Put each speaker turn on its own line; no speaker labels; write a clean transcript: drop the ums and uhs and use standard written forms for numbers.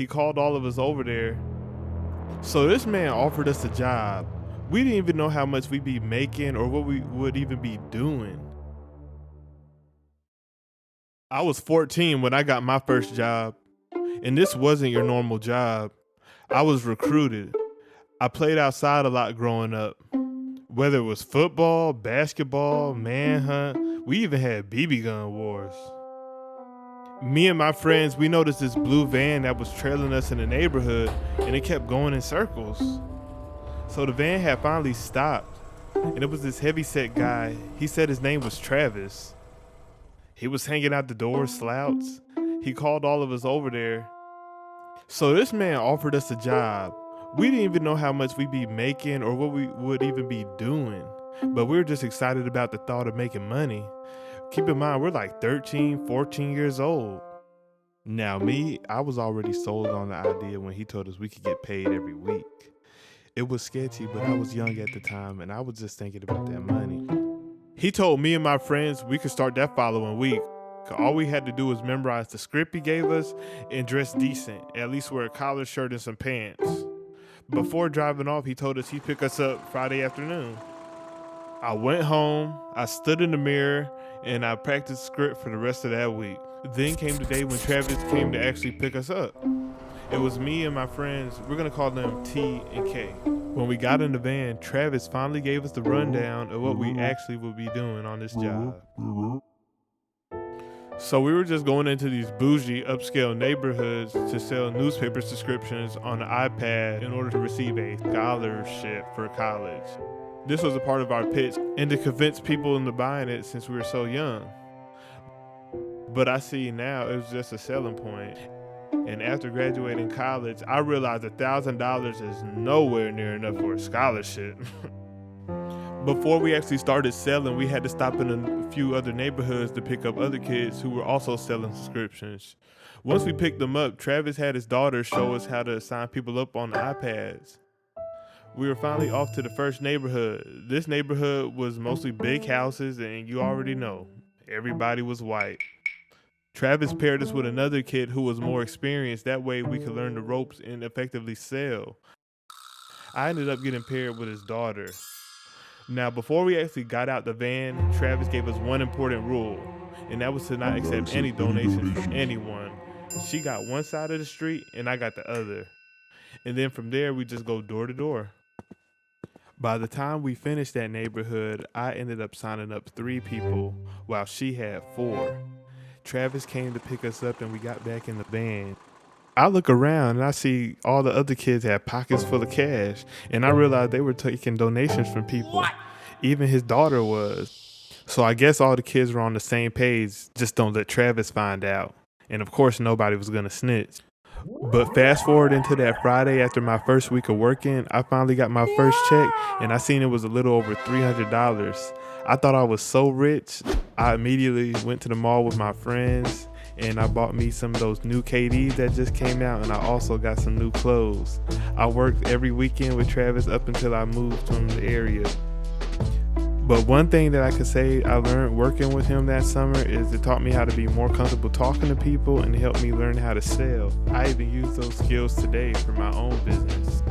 He called all of us over there. So this man offered us a job. We didn't even know how much we'd be making or what we would even be doing. I was 14 when I got my first job, and this wasn't your normal job. I was recruited. I played outside a lot growing up. Whether it was football, basketball, manhunt, we even had BB gun wars. Me and my friends, we noticed this blue van that was trailing us in the neighborhood, and it kept going in circles. So the van had finally stopped, and it was this heavy-set guy. He said his name was Travis. He was hanging out the door, slouts. He called all of us over there. So this man offered us a job. We didn't even know how much we'd be making or what we would even be doing, but we were just excited about the thought of making money. Keep in mind, we're like 13, 14 years old. Now me, I was already sold on the idea when he told us we could get paid every week. It was sketchy, but I was young at the time and I was just thinking about that money. He told me and my friends we could start that following week. All we had to do was memorize the script he gave us and dress decent, at least wear a collared shirt and some pants. Before driving off, he told us he'd pick us up Friday afternoon. I went home, I stood in the mirror, and I practiced script for the rest of that week. Then came the day when Travis came to actually pick us up. It was me and my friends, we're gonna call them T and K. When we got in the van, Travis finally gave us the rundown of what we actually would be doing on this job. So we were just going into these bougie, upscale neighborhoods to sell newspaper subscriptions on an iPad in order to receive a scholarship for college. This was a part of our pitch and to convince people into buying it since we were so young. But I see now it was just a selling point. And after graduating college, I realized $1,000 is nowhere near enough for a scholarship. Before we actually started selling, we had to stop in a few other neighborhoods to pick up other kids who were also selling subscriptions. Once we picked them up, Travis had his daughter show us how to sign people up on the iPads. We were finally off to the first neighborhood. This neighborhood was mostly big houses, and you already know, everybody was white. Travis paired us with another kid who was more experienced. That way we could learn the ropes and effectively sell. I ended up getting paired with his daughter. Now, before we actually got out the van, Travis gave us one important rule, and that was to not accept any donations from anyone. She got one side of the street, and I got the other. And then from there, we just go door to door. By the time we finished that neighborhood, I ended up signing up 3 people, while she had 4. Travis came to pick us up, and we got back in the van. I look around and I see all the other kids had pockets full of cash, and I realized they were taking donations from people. Even his daughter was. So I guess all the kids were on the same page, just don't let Travis find out. And of course nobody was gonna snitch. But fast forward into that Friday after my first week of working, I finally got my first check and I seen it was a little over $300. I thought I was so rich. I immediately went to the mall with my friends and I bought me some of those new KDs that just came out, and I also got some new clothes. I worked every weekend with Travis up until I moved from the area. But one thing that I could say I learned working with him that summer is it taught me how to be more comfortable talking to people and helped me learn how to sell. I even use those skills today for my own business.